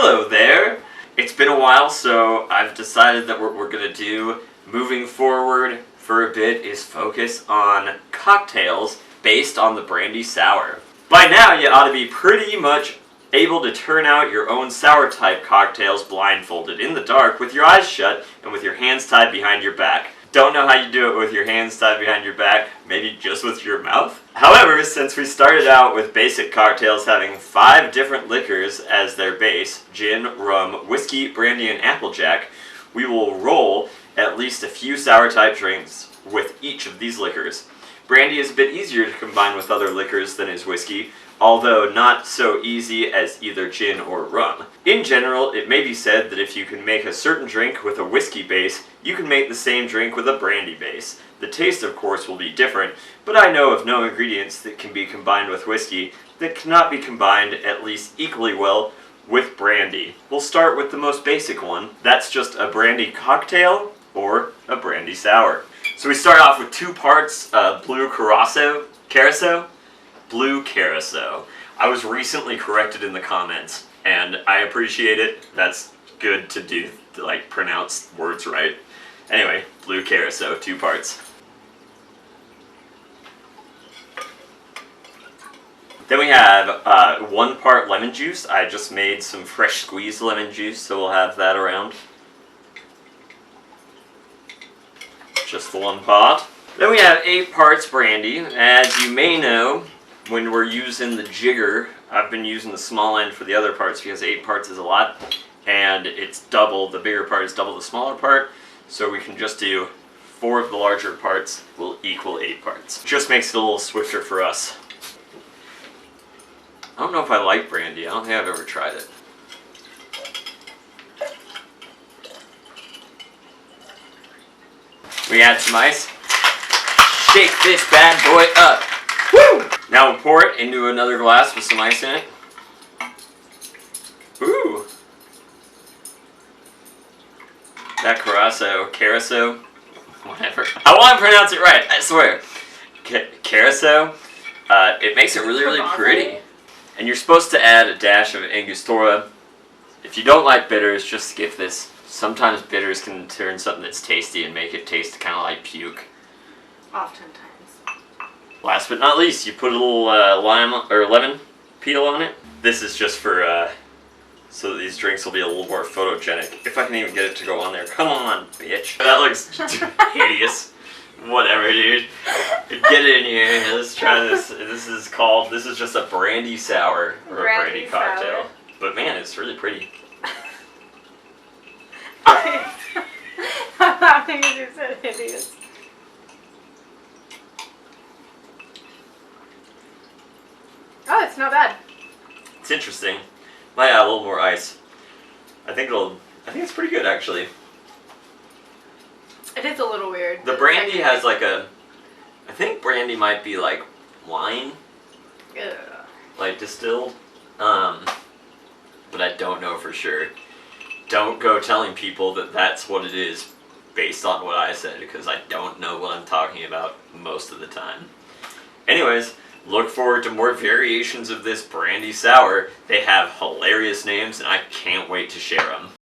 Hello there! It's been a while, so I've decided that what we're gonna do moving forward for a bit is focus on cocktails based on the brandy sour. By now, you ought to be pretty much able to turn out your own sour type cocktails blindfolded in the dark with your eyes shut and with your hands tied behind your back. Don't know how you do it with your hands tied behind your back, maybe just with your mouth? However, since we started out with basic cocktails having 5 different liquors as their base, gin, rum, whiskey, brandy, and applejack, we will roll at least a few sour type drinks with each of these liquors. Brandy is a bit easier to combine with other liquors than is whiskey, although not so easy as either gin or rum. In general, it may be said that if you can make a certain drink with a whiskey base, you can make the same drink with a brandy base. The taste, of course, will be different, but I know of no ingredients that can be combined with whiskey that cannot be combined at least equally well with brandy. We'll start with the most basic one. That's just a brandy cocktail or a brandy sour. So we start off with 2 parts Blue Curaçao. Blue Curaçao. I was recently corrected in the comments, and I appreciate it. That's good to do, to like pronounce words right. Anyway, Blue Curaçao, 2 parts. Then we have 1 part lemon juice. I just made some fresh squeezed lemon juice, so we'll have that around. Just the 1 part. Then we have 8 parts brandy. As you may know, when we're using the jigger, I've been using the small end for the other parts because 8 parts is a lot, and it's double, the bigger part is double the smaller part, so we can just do 4 of the larger parts will equal 8 parts. Just makes it a little swifter for us. I don't know if I like brandy, I don't think I've ever tried it. We add some ice. Shake this bad boy up. Woo! Now we'll pour it into another glass with some ice in it. Ooh! That Curaçao, whatever. I want to pronounce it right, I swear. Curaçao, it makes it really, really pretty. And you're supposed to add a dash of Angostura. If you don't like bitters, just skip this. Sometimes bitters can turn something that's tasty and make it taste kind of like puke. Oftentimes. Last but not least, you put a little lime or lemon peel on it. This is just for so that these drinks will be a little more photogenic. If I can even get it to go on there. Come on, bitch. That looks hideous. Whatever, dude. Get it in here. Let's try this. This is just a brandy sour or a brandy cocktail. Sour. But man, it's really pretty. I'm laughing because you said hideous. Oh, it's not bad. It's interesting. Might add a little more ice. I think it's pretty good actually. It is a little weird. The brandy has like a, I think brandy might be like wine, like distilled, but I don't know for sure. Don't go telling people that that's what it is based on what I said, because I don't know what I'm talking about most of the time. Anyways, look forward to more variations of this brandy sour. They have hilarious names and I can't wait to share them.